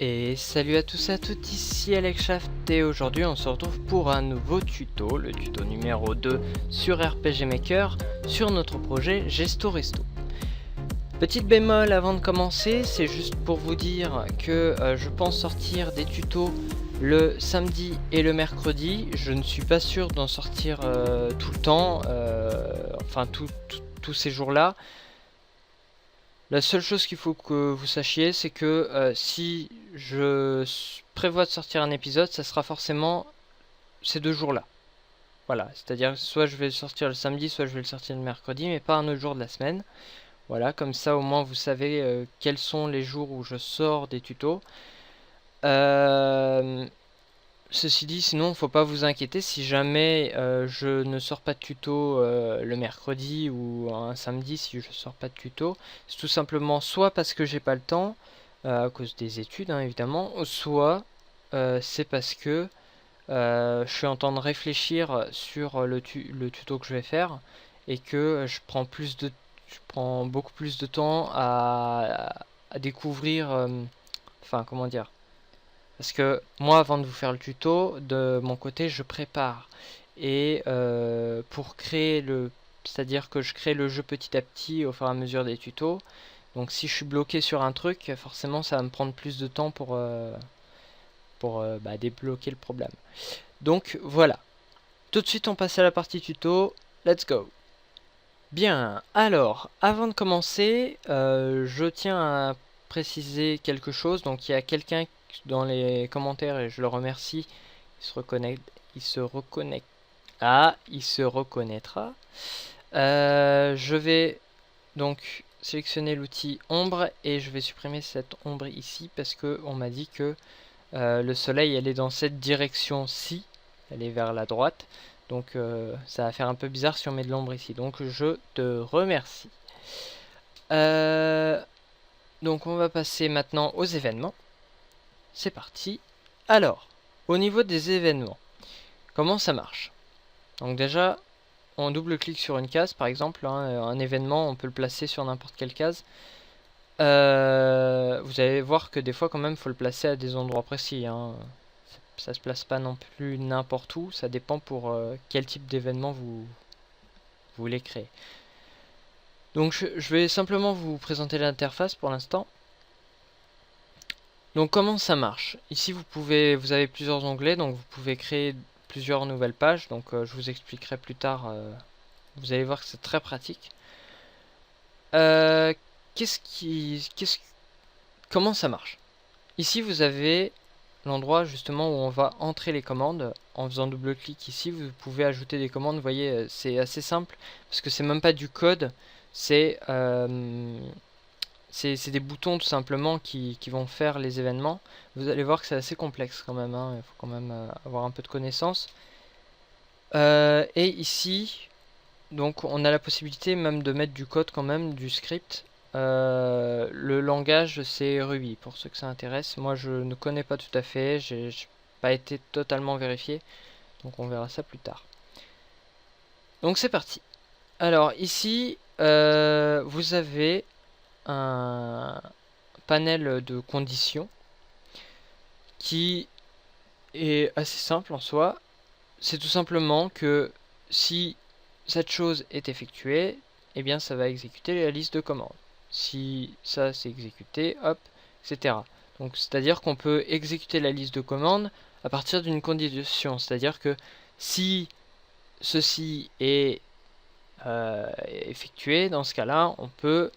Et salut à tous et à toutes, ici Alex Shaft et aujourd'hui on se retrouve pour un nouveau tuto, le tuto numéro 2 sur RPG Maker, sur notre projet Gesto Resto. Petite bémol avant de commencer, c'est juste pour vous dire que je pense sortir des tutos le samedi et le mercredi. Je ne suis pas sûr d'en sortir tout le temps, enfin tous ces jours-là. La seule chose qu'il faut que vous sachiez, c'est que si je prévois de sortir un épisode, ça sera forcément ces 2 jours-là. Voilà, c'est-à-dire soit je vais le sortir le samedi, soit je vais le sortir le mercredi, mais pas un autre jour de la semaine. Voilà, comme ça au moins vous savez quels sont les jours où je sors des tutos. Ceci dit, sinon faut pas vous inquiéter si jamais je ne sors pas de tuto le mercredi ou un samedi, si je sors pas de tuto, c'est tout simplement soit parce que j'ai pas le temps à cause des études hein, évidemment, soit c'est parce que je suis en train de réfléchir sur le tuto que je vais faire et que je prends beaucoup plus de temps à découvrir, enfin comment dire. Parce que moi, avant de vous faire le tuto, de mon côté, je prépare. Et pour créer c'est-à-dire que je crée le jeu petit à petit au fur et à mesure des tutos. Donc si je suis bloqué sur un truc, forcément ça va me prendre plus de temps pour débloquer le problème. Donc voilà. Tout de suite on passe à la partie tuto. Let's go. Bien, alors, avant de commencer, je tiens à préciser quelque chose. Donc il y a quelqu'un dans les commentaires, et je le remercie, il se reconnecte, il se reconnaîtra. Je vais donc sélectionner l'outil ombre et je vais supprimer cette ombre ici parce que on m'a dit que le soleil elle est dans cette direction-ci, elle est vers la droite. Donc ça va faire un peu bizarre si on met de l'ombre ici. Donc je te remercie. Donc on va passer maintenant aux événements. C'est parti. Alors, au niveau des événements, comment ça marche? Donc déjà, on double-clique sur une case, par exemple, hein, un événement, on peut le placer sur n'importe quelle case. Vous allez voir que des fois, quand même, il faut le placer à des endroits précis. Hein. Ça se place pas non plus n'importe où, ça dépend pour quel type d'événement vous voulez créer. Donc je vais simplement vous présenter l'interface pour l'instant. Donc comment ça marche? Ici vous avez plusieurs onglets, donc vous pouvez créer plusieurs nouvelles pages. Donc je vous expliquerai plus tard. Vous allez voir que c'est très pratique. Comment ça marche? Ici vous avez l'endroit justement où on va entrer les commandes. En faisant double-clic ici, vous pouvez ajouter des commandes. Vous voyez, c'est assez simple parce que c'est même pas du code, c'est des boutons tout simplement qui vont faire les événements. Vous allez voir que c'est assez complexe quand même, hein. Il faut quand même avoir un peu de connaissances. Et ici, donc on a la possibilité même de mettre du code quand même, du script. Le langage c'est Ruby pour ceux que ça intéresse. Moi je ne connais pas tout à fait, j'ai pas été totalement vérifié, donc on verra ça plus tard. Donc c'est parti. Alors ici vous avez un panel de conditions qui est assez simple en soi. C'est tout simplement que si cette chose est effectuée, eh bien ça va exécuter la liste de commandes. Si ça c'est exécuté, hop, etc. Donc c'est-à-dire qu'on peut exécuter la liste de commandes à partir d'une condition. C'est-à-dire que si ceci est effectué, dans ce cas-là, on peut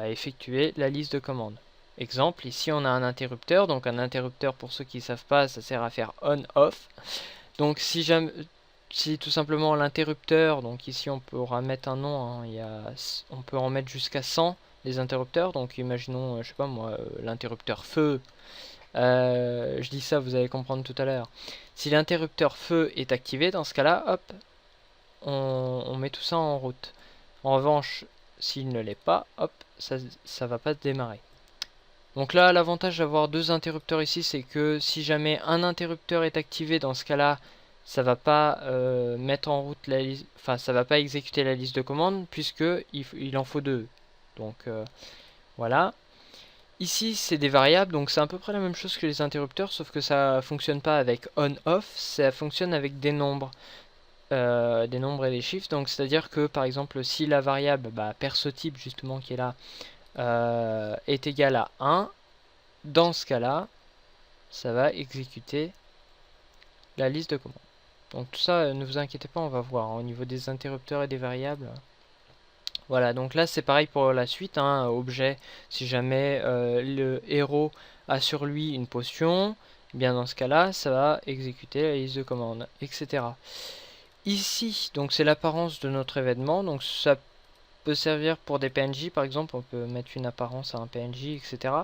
effectuer la liste de commandes. Exemple, ici on a un interrupteur. Donc un interrupteur, pour ceux qui ne savent pas, ça sert à faire on-off. Donc si tout simplement l'interrupteur, donc ici on pourra mettre un nom, hein, on peut en mettre jusqu'à 100 des interrupteurs, donc imaginons, je sais pas moi, l'interrupteur feu, je dis ça, vous allez comprendre tout à l'heure. Si l'interrupteur feu est activé, dans ce cas-là, hop, on met tout ça en route. En revanche, s'il ne l'est pas, hop, ça va pas démarrer. Donc là, l'avantage d'avoir 2 interrupteurs ici, c'est que si jamais un interrupteur est activé, dans ce cas-là, ça va pas mettre en route la liste, enfin ça va pas exécuter la liste de commandes puisque il en faut 2. Donc voilà. Ici, c'est des variables, donc c'est à peu près la même chose que les interrupteurs, sauf que ça fonctionne pas avec on-off, ça fonctionne avec des nombres et des chiffres. Donc c'est-à-dire que par exemple, si la variable perso-type justement qui est là est égale à 1, dans ce cas-là, ça va exécuter la liste de commandes. Donc tout ça, ne vous inquiétez pas, on va voir hein, au niveau des interrupteurs et des variables. Voilà, donc là c'est pareil pour la suite, hein, objet, si jamais le héros a sur lui une potion, eh bien dans ce cas-là, ça va exécuter la liste de commandes, etc. Ici, donc c'est l'apparence de notre événement, donc ça peut servir pour des PNJ par exemple, on peut mettre une apparence à un PNJ, etc.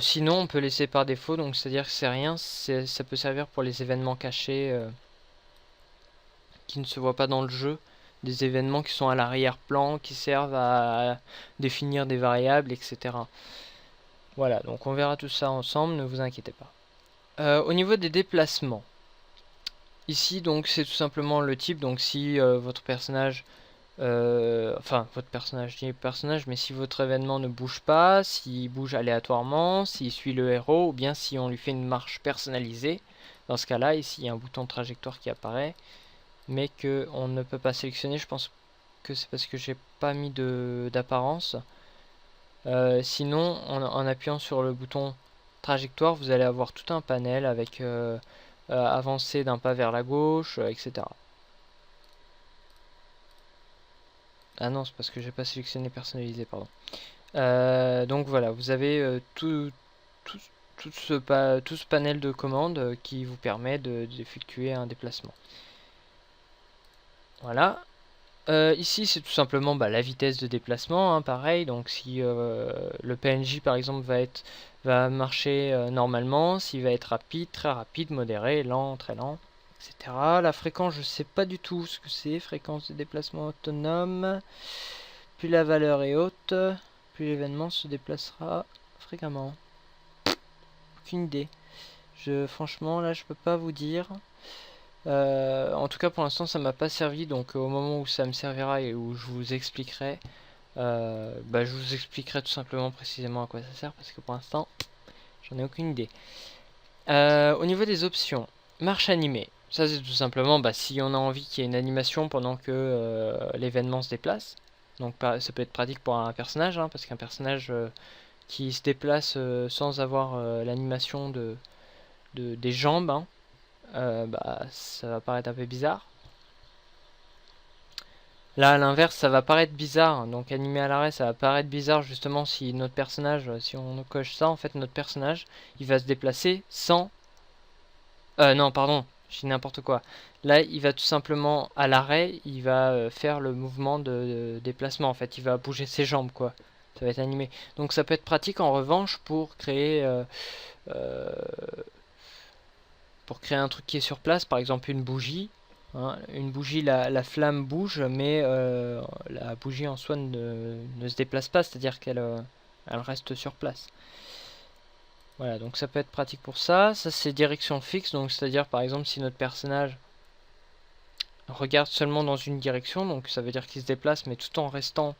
Sinon, on peut laisser par défaut, donc c'est-à-dire que c'est rien, ça peut servir pour les événements cachés qui ne se voient pas dans le jeu. Des événements qui sont à l'arrière-plan, qui servent à définir des variables, etc. Voilà, donc on verra tout ça ensemble, ne vous inquiétez pas. Au niveau des déplacements, ici donc c'est tout simplement le type, donc si votre personnage, enfin votre personnage, je dis personnage, mais si votre événement ne bouge pas, s'il bouge aléatoirement, s'il suit le héros, ou bien si on lui fait une marche personnalisée, dans ce cas-là, ici il y a un bouton de trajectoire qui apparaît, mais que on ne peut pas sélectionner. Je pense que c'est parce que j'ai pas mis d'apparence. Sinon, en appuyant sur le bouton trajectoire, vous allez avoir tout un panel avec avancer d'un pas vers la gauche, etc. Ah non, c'est parce que j'ai pas sélectionné personnalisé, pardon. Donc voilà, vous avez tout ce panel de commandes qui vous permet d'effectuer un déplacement. Voilà. Ici, c'est tout simplement la vitesse de déplacement, hein, pareil. Donc, si le PNJ, par exemple, va marcher normalement, s'il va être rapide, très rapide, modéré, lent, très lent, etc. La fréquence, je sais pas du tout ce que c'est. Fréquence de déplacement autonome. Plus la valeur est haute, plus l'événement se déplacera fréquemment. Aucune idée. Franchement, là, je peux pas vous dire. En tout cas pour l'instant ça m'a pas servi, donc au moment où ça me servira et où je vous expliquerai, je vous expliquerai tout simplement précisément à quoi ça sert, parce que pour l'instant j'en ai aucune idée. Au niveau des options, marche animée, ça c'est tout simplement si on a envie qu'il y ait une animation pendant que l'événement se déplace. Donc ça peut être pratique pour un personnage, hein, parce qu'un personnage qui se déplace sans avoir l'animation des jambes, hein, ça va paraître un peu bizarre. Là, à l'inverse, ça va paraître bizarre. Donc, animé à l'arrêt, ça va paraître bizarre justement si notre personnage, si on coche ça, en fait, notre personnage, il va se déplacer sans. Non, pardon, je dis n'importe quoi. Là, il va tout simplement à l'arrêt, il va faire le mouvement de déplacement. En fait, il va bouger ses jambes, quoi. Ça va être animé. Donc, ça peut être pratique en revanche euh, pour créer un truc qui est sur place, par exemple une bougie. Hein, une bougie, la flamme bouge, mais la bougie en soi ne se déplace pas, c'est-à-dire elle reste sur place. Voilà, donc ça peut être pratique pour ça. Ça c'est direction fixe, donc c'est-à-dire par exemple si notre personnage regarde seulement dans une direction, donc ça veut dire qu'il se déplace, mais tout en restant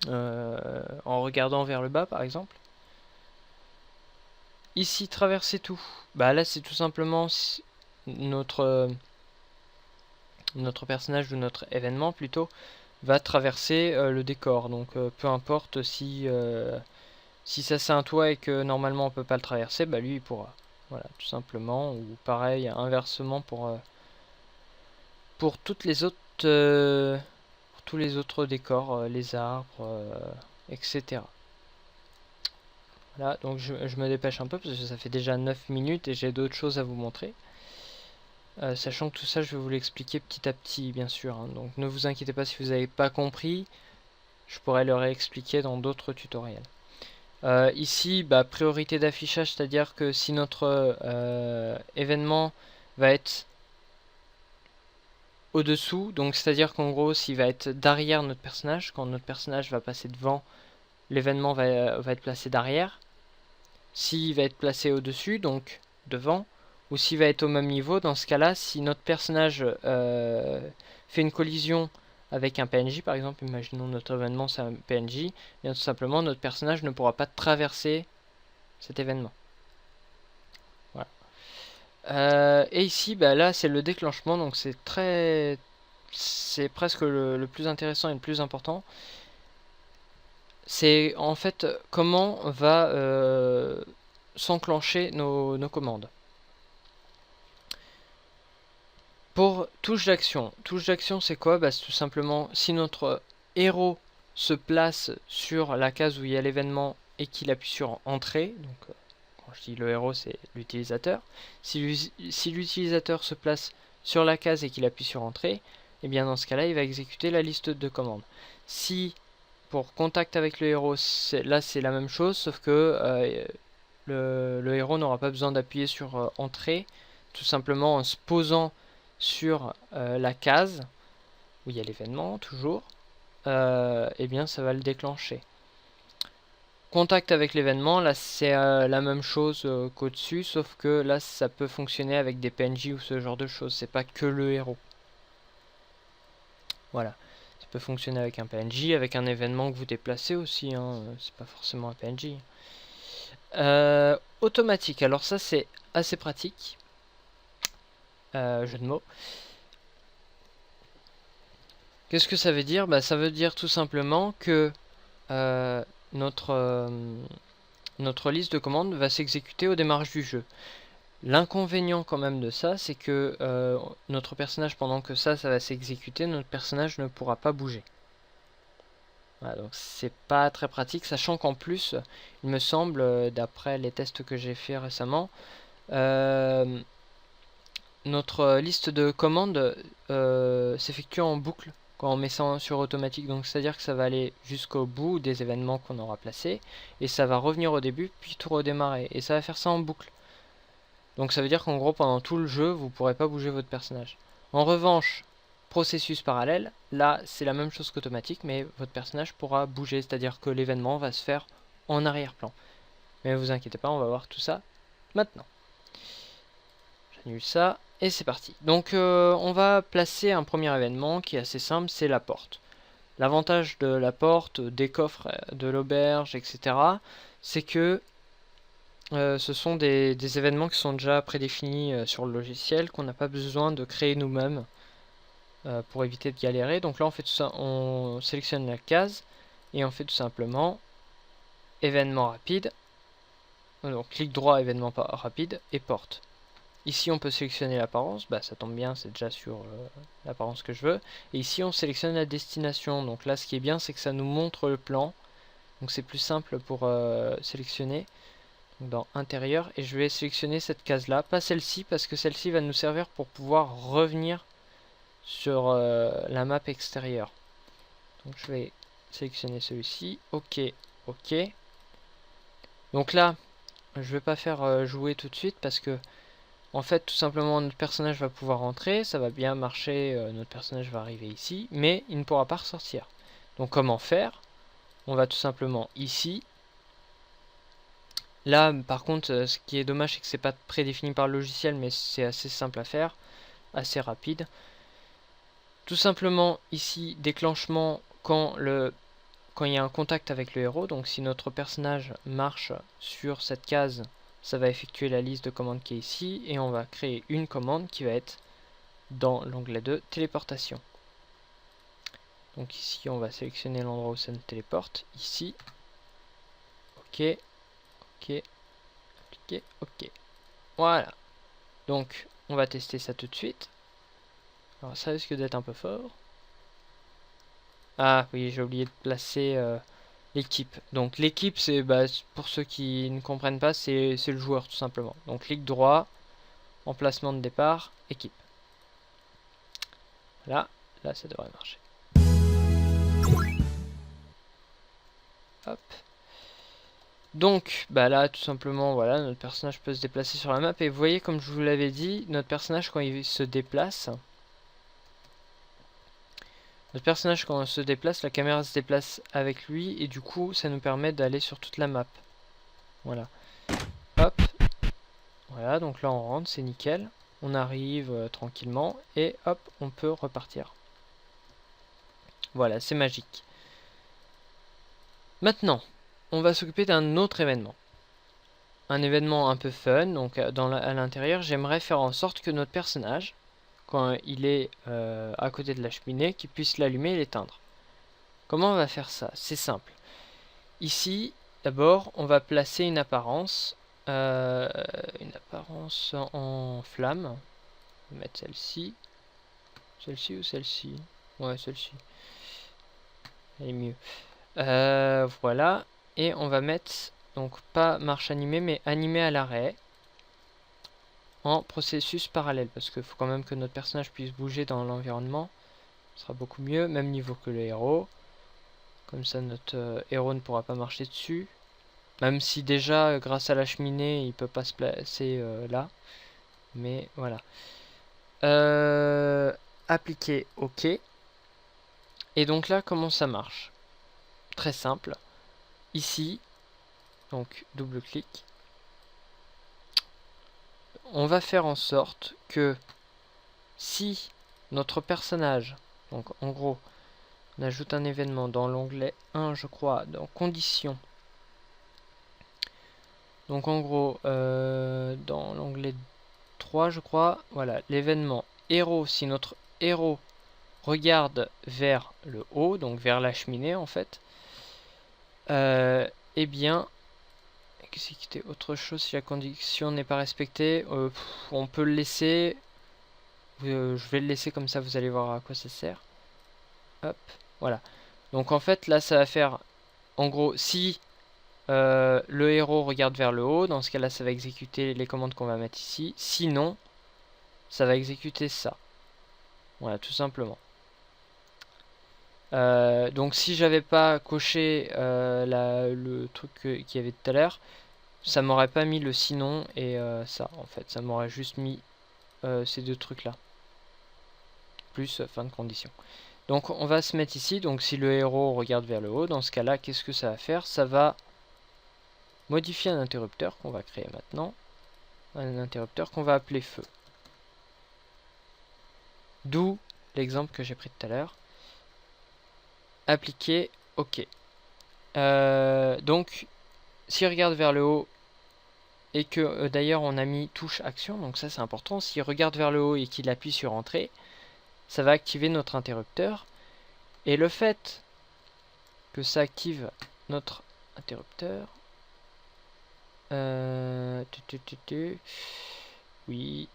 en regardant vers le bas par exemple. Ici, traverser tout. Là c'est tout simplement notre personnage ou notre événement plutôt va traverser le décor. Donc peu importe si ça c'est un toit et que normalement on peut pas le traverser, lui il pourra. Voilà, tout simplement. Ou pareil, inversement pour toutes les autres pour tous les autres décors, les arbres, etc. Voilà, donc je me dépêche un peu parce que ça fait déjà 9 minutes et j'ai d'autres choses à vous montrer. Sachant que tout ça, je vais vous l'expliquer petit à petit, bien sûr. Hein. Donc ne vous inquiétez pas si vous n'avez pas compris. Je pourrais le réexpliquer dans d'autres tutoriels. Ici, priorité d'affichage, c'est-à-dire que si notre événement va être au-dessous, donc c'est-à-dire qu'en gros, s'il va être derrière notre personnage, quand notre personnage va passer devant, l'événement va être placé derrière. S'il va être placé au-dessus, donc devant, ou s'il va être au même niveau, dans ce cas-là, si notre personnage fait une collision avec un PNJ par exemple, imaginons notre événement c'est un PNJ, bien tout simplement notre personnage ne pourra pas traverser cet événement. Voilà. Et ici, bah, là c'est le déclenchement, donc c'est presque le plus intéressant et le plus important. C'est en fait comment va s'enclencher nos commandes. Pour touche d'action c'est quoi? Bah, c'est tout simplement si notre héros se place sur la case où il y a l'événement et qu'il appuie sur entrée, donc quand je dis le héros c'est l'utilisateur, si l'utilisateur se place sur la case et qu'il appuie sur entrée, et bien dans ce cas là il va exécuter la liste de commandes. Si pour contact avec le héros, là c'est la même chose, sauf que le héros n'aura pas besoin d'appuyer sur entrée, tout simplement en se posant sur la case où il y a l'événement toujours, et bien ça va le déclencher. Contact avec l'événement, là c'est la même chose qu'au-dessus, sauf que là ça peut fonctionner avec des PNJ ou ce genre de choses, c'est pas que le héros. Voilà. Ça peut fonctionner avec un PNJ, avec un événement que vous déplacez aussi, hein. C'est pas forcément un PNJ. Automatique, alors ça c'est assez pratique. Jeu de mots. Qu'est-ce que ça veut dire? Bah, ça veut dire tout simplement que notre liste de commandes va s'exécuter au démarrage du jeu. L'inconvénient quand même de ça, c'est que notre personnage, pendant que ça va s'exécuter, notre personnage ne pourra pas bouger. Voilà, donc c'est pas très pratique, sachant qu'en plus, il me semble, d'après les tests que j'ai fait récemment, notre liste de commandes s'effectue en boucle quand on met ça sur automatique, donc c'est à dire que ça va aller jusqu'au bout des événements qu'on aura placés et ça va revenir au début puis tout redémarrer et ça va faire ça en boucle. Donc ça veut dire qu'en gros pendant tout le jeu vous pourrez pas bouger votre personnage. En revanche, processus parallèle, là c'est la même chose qu'automatique mais votre personnage pourra bouger, c'est à dire que l'événement va se faire en arrière-plan. Mais vous inquiétez pas, on va voir tout ça maintenant. J'annule ça. Et c'est parti. Donc on va placer un premier événement qui est assez simple, c'est la porte. L'avantage de la porte, des coffres, de l'auberge, etc. c'est que ce sont des événements qui sont déjà prédéfinis sur le logiciel, qu'on n'a pas besoin de créer nous-mêmes pour éviter de galérer. Donc là on fait tout ça, on sélectionne la case et on fait tout simplement événement rapide. Donc clic droit, événement rapide et porte. Ici on peut sélectionner l'apparence, bah ça tombe bien, c'est déjà sur l'apparence que je veux. Et ici on sélectionne la destination, donc là ce qui est bien c'est que ça nous montre le plan. Donc c'est plus simple pour sélectionner. Donc dans intérieur, et je vais sélectionner cette case là, pas celle-ci parce que celle-ci va nous servir pour pouvoir revenir sur la map extérieure. Donc je vais sélectionner celui-ci, ok, ok. Donc là, je vais pas faire jouer tout de suite parce que en fait, tout simplement, notre personnage va pouvoir rentrer, ça va bien marcher, notre personnage va arriver ici, mais il ne pourra pas ressortir. Donc comment faire? On va tout simplement ici. Là, par contre, ce qui est dommage, c'est que c'est pas prédéfini par le logiciel, mais c'est assez simple à faire, assez rapide. Tout simplement, ici, déclenchement quand il y a un contact avec le héros. Donc si notre personnage marche sur cette case, ça va effectuer la liste de commandes qui est ici et on va créer une commande qui va être dans l'onglet de téléportation. Donc ici on va sélectionner l'endroit où ça nous téléporte, ici. Ok, ok, ok, ok. Voilà. Donc on va tester ça tout de suite. Alors ça risque d'être un peu fort. Ah oui, j'ai oublié de placer l'équipe. Donc l'équipe, c'est pour ceux qui ne comprennent pas, c'est le joueur tout simplement. Donc clic droit, emplacement de départ, équipe. Là ça devrait marcher. Hop. Donc là tout simplement voilà, notre personnage peut se déplacer sur la map et vous voyez comme je vous l'avais dit, notre personnage quand il se déplace, la caméra se déplace avec lui et du coup ça nous permet d'aller sur toute la map. Voilà. Hop. Voilà, donc là on rentre, c'est nickel. On arrive tranquillement et hop, on peut repartir. Voilà, c'est magique. Maintenant, on va s'occuper d'un autre événement. Un événement un peu fun, donc à l'intérieur, j'aimerais faire en sorte que notre personnage, quand il est à côté de la cheminée, qu'il puisse l'allumer et l'éteindre. Comment on va faire ça? C'est simple. Ici, d'abord, on va placer une apparence en flamme. On va mettre celle-ci. Celle-ci ou celle-ci? Ouais, celle-ci. Elle est mieux. Voilà. Et on va mettre, donc pas marche animée, mais animée à l'arrêt. En processus parallèle. Parce qu'il faut quand même que notre personnage puisse bouger dans l'environnement. Ce sera beaucoup mieux, même niveau que le héros. Comme ça, notre héros ne pourra pas marcher dessus. Même si déjà, grâce à la cheminée, il peut pas se placer là. Mais voilà. Appliquer OK. Et donc là, comment ça marche? Très simple. Ici, donc double-clic. On va faire en sorte que si notre personnage, donc en gros, on ajoute un événement dans l'onglet 1, je crois, dans conditions. Donc en gros, dans l'onglet 3, je crois, voilà, l'événement héros, si notre héros regarde vers le haut, donc vers la cheminée en fait, eh bien, qu'est-ce qui était autre chose si la condition n'est pas respectée, on peut le laisser, je vais le laisser comme ça, vous allez voir à quoi ça sert. Hop, voilà. Donc en fait, là, ça va faire, en gros, si le héros regarde vers le haut, dans ce cas-là, ça va exécuter les commandes qu'on va mettre ici. Sinon, ça va exécuter ça. Voilà, tout simplement. Donc si j'avais pas coché le truc qu'il y avait tout à l'heure, ça m'aurait pas mis le sinon et ça en fait, ça m'aurait juste mis ces deux trucs là, plus fin de condition. Donc on va se mettre ici, donc si le héros regarde vers le haut, dans ce cas là, qu'est-ce que ça va faire? Ça va modifier un interrupteur qu'on va créer maintenant, un interrupteur qu'on va appeler feu. D'où l'exemple que j'ai pris tout à l'heure. Appliquer, OK. Donc, s'il regarde vers le haut, et que d'ailleurs on a mis touche action, donc ça c'est important, s'il regarde vers le haut et qu'il appuie sur entrée, ça va activer notre interrupteur. Et le fait que ça active notre interrupteur, oui,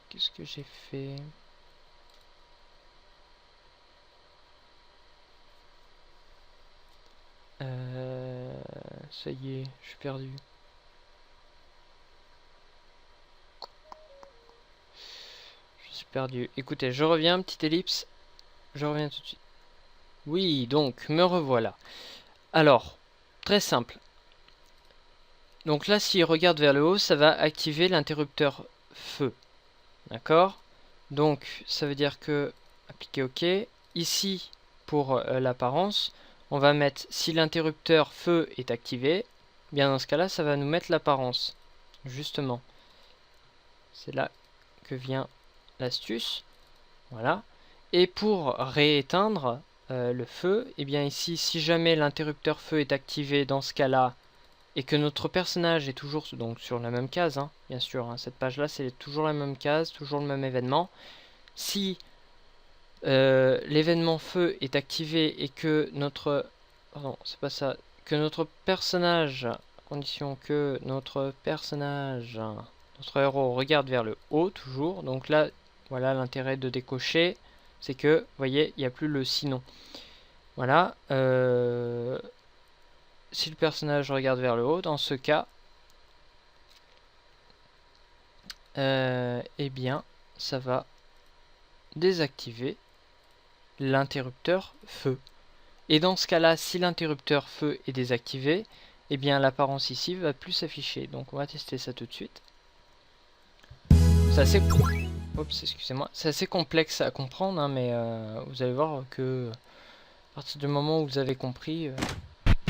qu'est-ce que j'ai fait? Ça y est, je suis perdu. Je suis perdu. Écoutez, je reviens, petite ellipse. Je reviens tout de suite. Oui, donc, me revoilà. Alors, très simple. Donc là, s'il regarde vers le haut, ça va activer l'interrupteur feu. D'accord? Donc, ça veut dire que, appliquer OK. Ici, pour l'apparence, on va mettre, si l'interrupteur feu est activé, bien dans ce cas-là, ça va nous mettre l'apparence. Justement. C'est là que vient l'astuce. Voilà. Et pour rééteindre le feu, et bien ici, si jamais l'interrupteur feu est activé dans ce cas-là, et que notre personnage est toujours donc sur la même case, hein, bien sûr, hein, cette page-là, c'est toujours la même case, toujours le même événement. Si l'événement feu est activé et que notre... Pardon, c'est pas ça. Que notre personnage, à condition que notre personnage, notre héros regarde vers le haut toujours. Donc là, voilà l'intérêt de décocher, c'est que, vous voyez, il n'y a plus le sinon. Voilà. Si le personnage regarde vers le haut, dans ce cas, eh bien, ça va désactiver l'interrupteur feu. Et dans ce cas-là, si l'interrupteur feu est désactivé, eh bien l'apparence ici va plus s'afficher. Donc on va tester ça tout de suite. C'est assez... Oups, excusez-moi. C'est assez complexe à comprendre, hein, mais vous allez voir que à partir du moment où vous avez compris,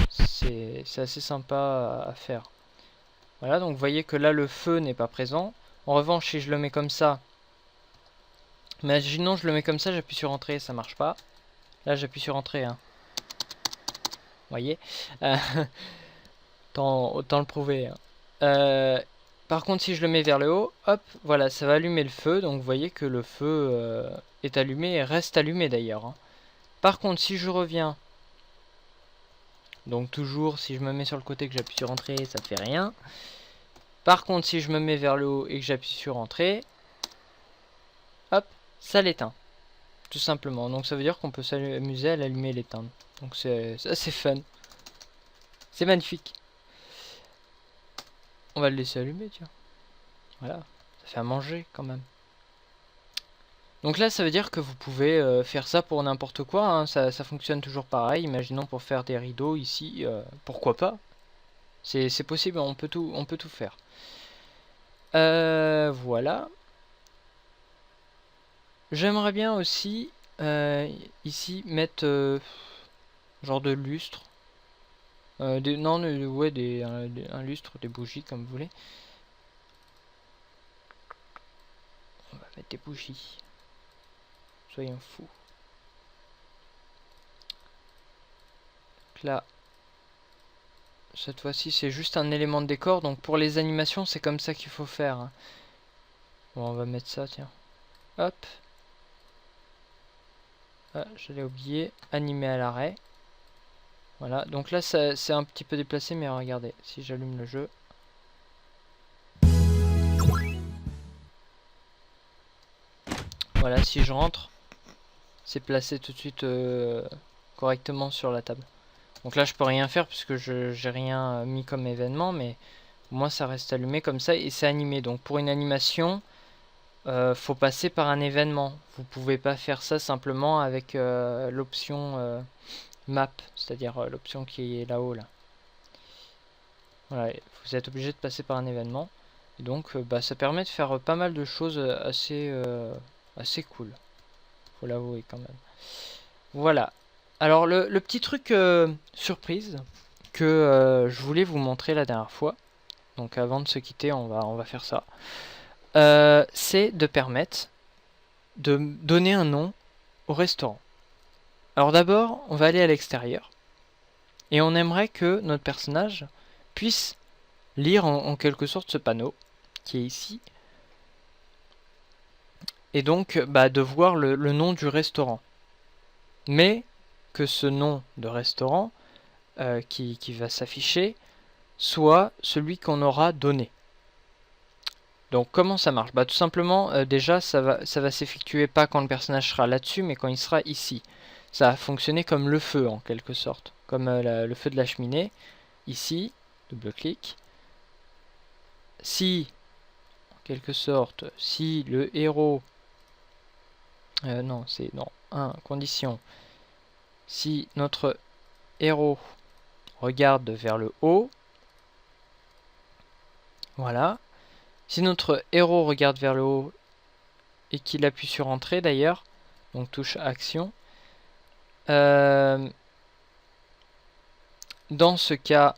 c'est assez sympa à faire. Voilà, donc vous voyez que là le feu n'est pas présent. En revanche, si je le mets comme ça, Imaginons je le mets comme ça, j'appuie sur entrée, ça marche pas. Là j'appuie sur entrée, hein. Vous voyez, autant le prouver, hein. Par contre si je le mets vers le haut, hop, voilà, ça va allumer le feu. Donc vous voyez que le feu est allumé et reste allumé d'ailleurs, hein. Par contre si je reviens, donc toujours si je me mets sur le côté que j'appuie sur entrée, ça fait rien. Par contre si je me mets vers le haut et que j'appuie sur entrée, hop, ça l'éteint. Tout simplement. Donc ça veut dire qu'on peut s'amuser à l'allumer et l'éteindre. Donc c'est assez fun. C'est magnifique. On va le laisser allumer, tiens. Voilà. Ça fait à manger quand même. Donc là, ça veut dire que vous pouvez faire ça pour n'importe quoi, hein. Ça fonctionne toujours pareil. Imaginons pour faire des rideaux ici. Pourquoi pas? C'est possible, on peut tout faire. Voilà. J'aimerais bien aussi ici mettre genre de lustre. Non, ouais, un lustre, des bougies comme vous voulez. On va mettre des bougies. Soyons fous. Donc là, cette fois-ci, c'est juste un élément de décor. Donc pour les animations, c'est comme ça qu'il faut faire, hein. Bon, on va mettre ça, tiens. Hop. Ah, je l'ai oublié. Animé à l'arrêt. Voilà. Donc là, c'est un petit peu déplacé, mais regardez. Si j'allume le jeu. Voilà, si je rentre, c'est placé tout de suite correctement sur la table. Donc là je peux rien faire puisque je j'ai rien mis comme événement, mais au moins ça reste allumé comme ça et c'est animé. Donc pour une animation, faut passer par un événement. Vous pouvez pas faire ça simplement avec l'option map, c'est-à-dire l'option qui est là-haut là. Voilà, vous êtes obligé de passer par un événement. Et donc bah, ça permet de faire pas mal de choses assez cool. Faut l'avouer quand même. Voilà. Alors le petit truc surprise que je voulais vous montrer la dernière fois, donc avant de se quitter on va faire ça, c'est de permettre de donner un nom au restaurant. Alors d'abord on va aller à l'extérieur et on aimerait que notre personnage puisse lire en quelque sorte ce panneau qui est ici et donc bah, de voir le nom du restaurant, mais que ce nom de restaurant qui va s'afficher soit celui qu'on aura donné. Donc comment ça marche? Bah tout simplement déjà ça va s'effectuer pas quand le personnage sera là-dessus mais quand il sera ici. Ça va fonctionner comme le feu en quelque sorte, comme le feu de la cheminée. Ici, double-clic. Si, en quelque sorte, si le héros... non, c'est... Non, condition. Si notre héros regarde vers le haut, voilà. Si notre héros regarde vers le haut et qu'il appuie sur entrée d'ailleurs, donc touche action, dans ce cas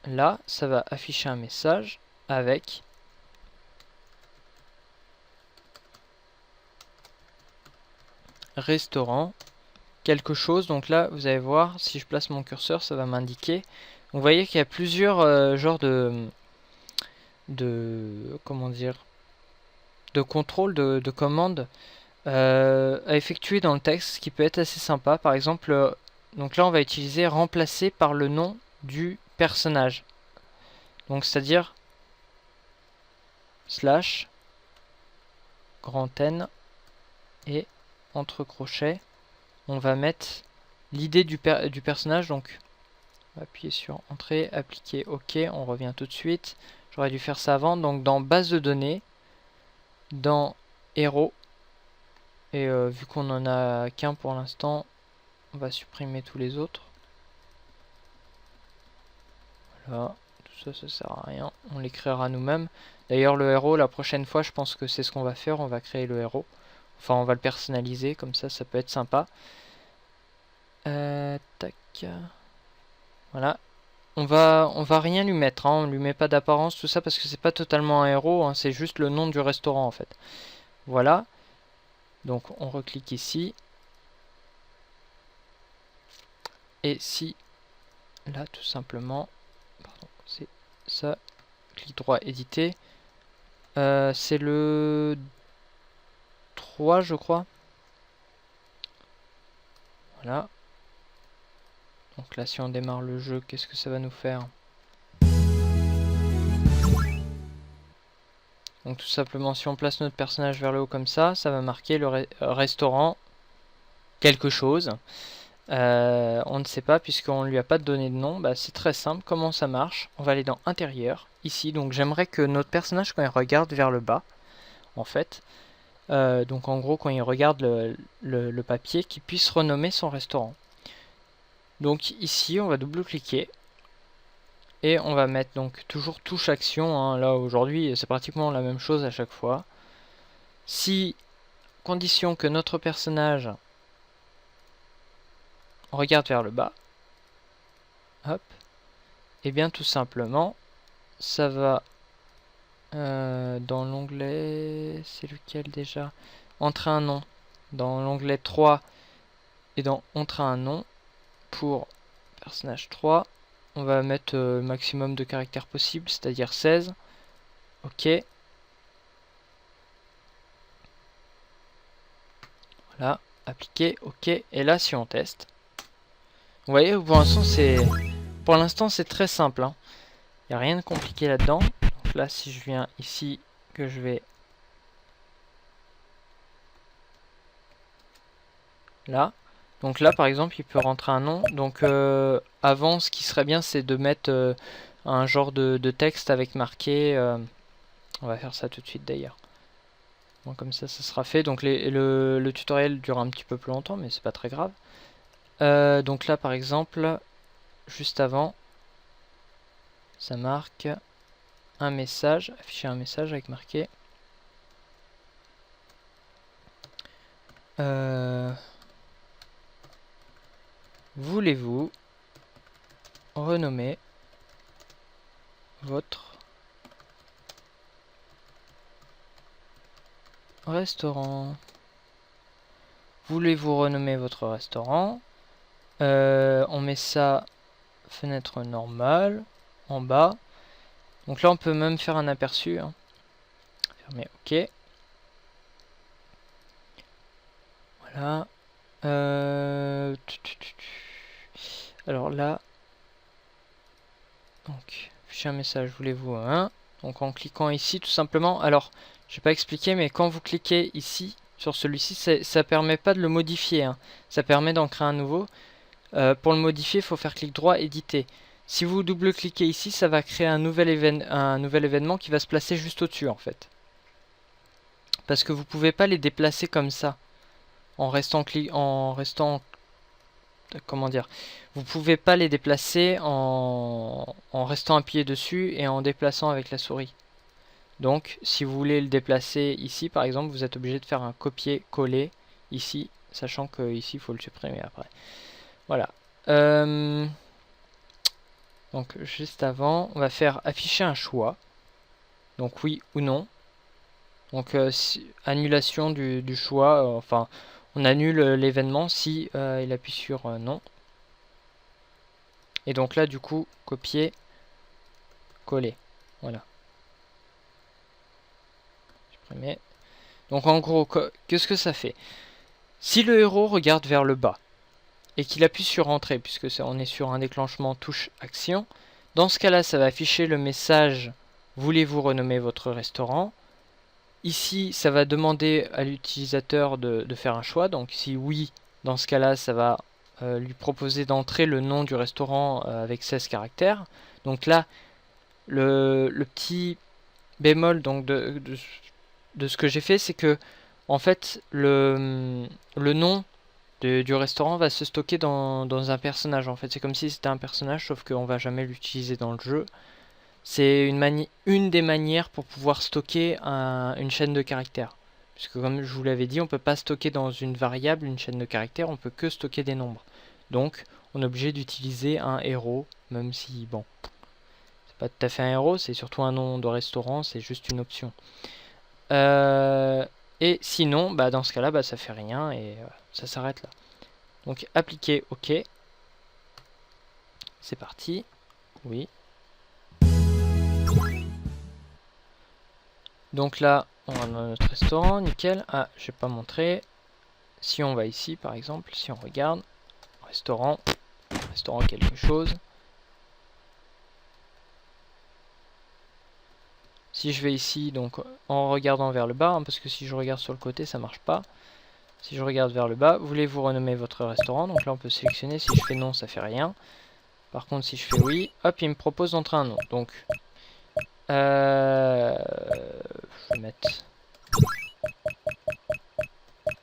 là, ça va afficher un message avec restaurant quelque chose. Donc là vous allez voir, si je place mon curseur ça va m'indiquer. Vous voyez qu'il y a plusieurs genres de comment dire, de contrôle de commandes à effectuer dans le texte, ce qui peut être assez sympa. Par exemple, donc là on va utiliser remplacer par le nom du personnage. Donc c'est-à-dire slash grand N et entre crochets on va mettre l'idée du personnage. Donc on va appuyer sur entrée, appliquer OK, on revient tout de suite. J'aurais dû faire ça avant. Donc dans base de données, dans héros, et vu qu'on n'en a qu'un pour l'instant, on va supprimer tous les autres. Voilà, tout ça, ça sert à rien. On les créera nous-mêmes. D'ailleurs, le héros, la prochaine fois, je pense que c'est ce qu'on va faire. On va créer le héros. Enfin, on va le personnaliser, comme ça peut être sympa. Tac. Voilà. On va rien lui mettre, hein. On lui met pas d'apparence, tout ça, parce que c'est pas totalement un héros, hein. C'est juste le nom du restaurant, en fait. Voilà. Donc on reclique ici. Et si, là tout simplement, pardon, c'est ça, clic droit, éditer. C'est le 3 je crois. Voilà. Donc là si on démarre le jeu, qu'est-ce que ça va nous faire? Donc tout simplement si on place notre personnage vers le haut comme ça va marquer le restaurant quelque chose. On ne sait pas puisqu'on ne lui a pas donné de nom. Bah, c'est très simple. Comment ça marche? On va aller dans intérieur, ici. Donc j'aimerais que notre personnage, quand il regarde vers le bas, en fait, donc en gros quand il regarde le papier, qu'il puisse renommer son restaurant. Donc ici on va double-cliquer et on va mettre donc toujours touche action, hein. Là aujourd'hui c'est pratiquement la même chose à chaque fois. Si, condition que notre personnage regarde vers le bas, hop, et bien tout simplement ça va dans l'onglet, c'est lequel déjà? Entrer un nom. Dans l'onglet 3 et dans entrer un nom, pour personnage 3, on va mettre le maximum de caractères possible, c'est-à-dire 16. Ok. Voilà, appliquer, ok. Et là, si on teste, vous voyez, pour l'instant, c'est très simple, hein. Il n'y a rien de compliqué là-dedans. Donc là, si je viens ici, que je vais là. Donc là, par exemple, il peut rentrer un nom. Donc avant, ce qui serait bien, c'est de mettre un genre de texte avec marqué. On va faire ça tout de suite d'ailleurs. Bon, comme ça sera fait. Donc le tutoriel dure un petit peu plus longtemps, mais c'est pas très grave. Donc là, par exemple, juste avant, ça marque un message, afficher un message avec marqué. Voulez-vous renommer votre restaurant? Voulez-vous renommer votre restaurant? On met ça fenêtre normale en bas. Donc là on peut même faire un aperçu, hein. Fermer, ok. Voilà. Alors là, donc afficher un message, voulez-vous un? Donc en cliquant ici tout simplement. Alors je vais pas expliquer, mais quand vous cliquez ici sur celui-ci, ça permet pas de le modifier, hein. Ça permet d'en créer un nouveau. Pour le modifier, il faut faire clic droit, éditer. Si vous double-cliquez ici, ça va créer un nouvel événement qui va se placer juste au-dessus en fait. Parce que vous pouvez pas les déplacer comme ça. En restant comment dire, vous pouvez pas les déplacer en restant appuyé dessus et en déplaçant avec la souris. Donc si vous voulez le déplacer ici par exemple, vous êtes obligé de faire un copier-coller ici, sachant que ici il faut le supprimer après. Voilà. Donc juste avant, on va faire afficher un choix. Donc oui ou non. Donc annulation du choix, enfin on annule l'événement si il appuie sur non. Et donc là du coup copier, coller. Voilà. Supprimer. Donc en gros, qu'est-ce que ça fait? Si le héros regarde vers le bas et qu'il appuie sur entrée, puisque on est sur un déclenchement touche action, dans ce cas-là ça va afficher le message voulez-vous renommer votre restaurant? Ici, ça va demander à l'utilisateur de faire un choix. Donc si oui, dans ce cas-là, ça va lui proposer d'entrer le nom du restaurant avec 16 caractères. Donc là, le petit bémol donc, de ce que j'ai fait, c'est que en fait, le nom du restaurant va se stocker dans un personnage. En fait, c'est comme si c'était un personnage, sauf qu'on va jamais l'utiliser dans le jeu. C'est une des manières pour pouvoir stocker une chaîne de caractères. Puisque comme je vous l'avais dit, on ne peut pas stocker dans une variable une chaîne de caractères, on peut que stocker des nombres. Donc on est obligé d'utiliser un héros, même si bon, c'est pas tout à fait un héros, c'est surtout un nom de restaurant, c'est juste une option. Et sinon, bah, dans ce cas-là, bah, ça fait rien et ça s'arrête là. Donc appliquer, OK. C'est parti. Oui. Donc là, on a notre restaurant, nickel. Ah, je n'ai pas montré. Si on va ici, par exemple, si on regarde, restaurant quelque chose. Si je vais ici, donc en regardant vers le bas, hein, parce que si je regarde sur le côté, ça marche pas. Si je regarde vers le bas, voulez-vous renommer votre restaurant? Donc là, on peut sélectionner. Si je fais non, ça fait rien. Par contre, si je fais oui, hop, il me propose d'entrer un nom. Donc, je vais mettre...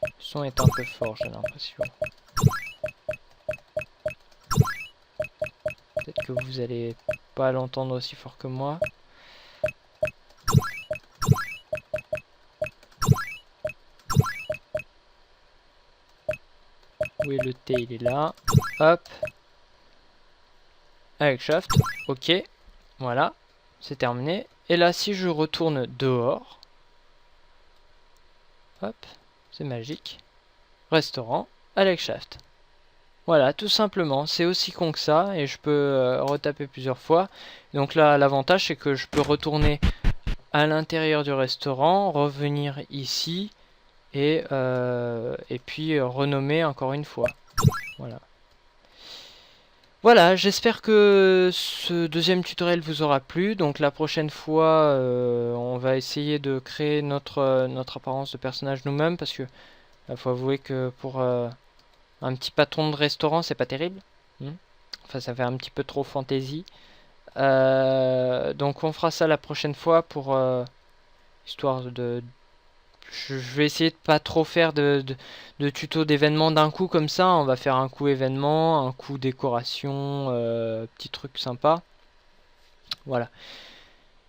Le son est un peu fort, j'ai l'impression. Peut-être que vous allez pas l'entendre aussi fort que moi. Où est le T? Il est là. Hop. Avec Shaft. Ok. Voilà. C'est terminé. Et là, si je retourne dehors. Hop. C'est magique. Restaurant. Alex Shaft. Voilà, tout simplement. C'est aussi con que ça. Et je peux retaper plusieurs fois. Donc là, l'avantage, c'est que je peux retourner à l'intérieur du restaurant. Revenir ici. Et puis renommer encore une fois. Voilà. Voilà, j'espère que ce deuxième tutoriel vous aura plu. Donc la prochaine fois, on va essayer de créer notre apparence de personnage nous-mêmes. Parce que faut avouer que pour un petit patron de restaurant, c'est pas terrible. Enfin, ça fait un petit peu trop fantasy. Donc on fera ça la prochaine fois pour histoire de... Je vais essayer de pas trop faire de tuto d'événements d'un coup comme ça. On va faire un coup événement, un coup décoration, petit truc sympa. Voilà.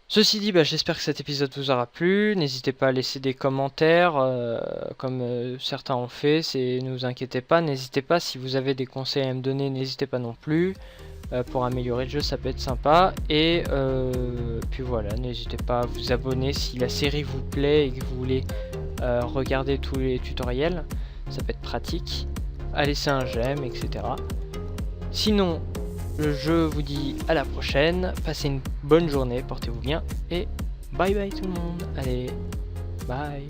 Ceci dit, bah, j'espère que cet épisode vous aura plu. N'hésitez pas à laisser des commentaires, comme certains ont fait. Ne vous inquiétez pas. N'hésitez pas, si vous avez des conseils à me donner, n'hésitez pas non plus. Pour améliorer le jeu, ça peut être sympa. Et puis voilà, n'hésitez pas à vous abonner si la série vous plaît et que vous voulez regarder tous les tutoriels. Ça peut être pratique. À laisser un j'aime, etc. Sinon, je vous dis à la prochaine. Passez une bonne journée, portez-vous bien et bye bye tout le monde. Allez, bye.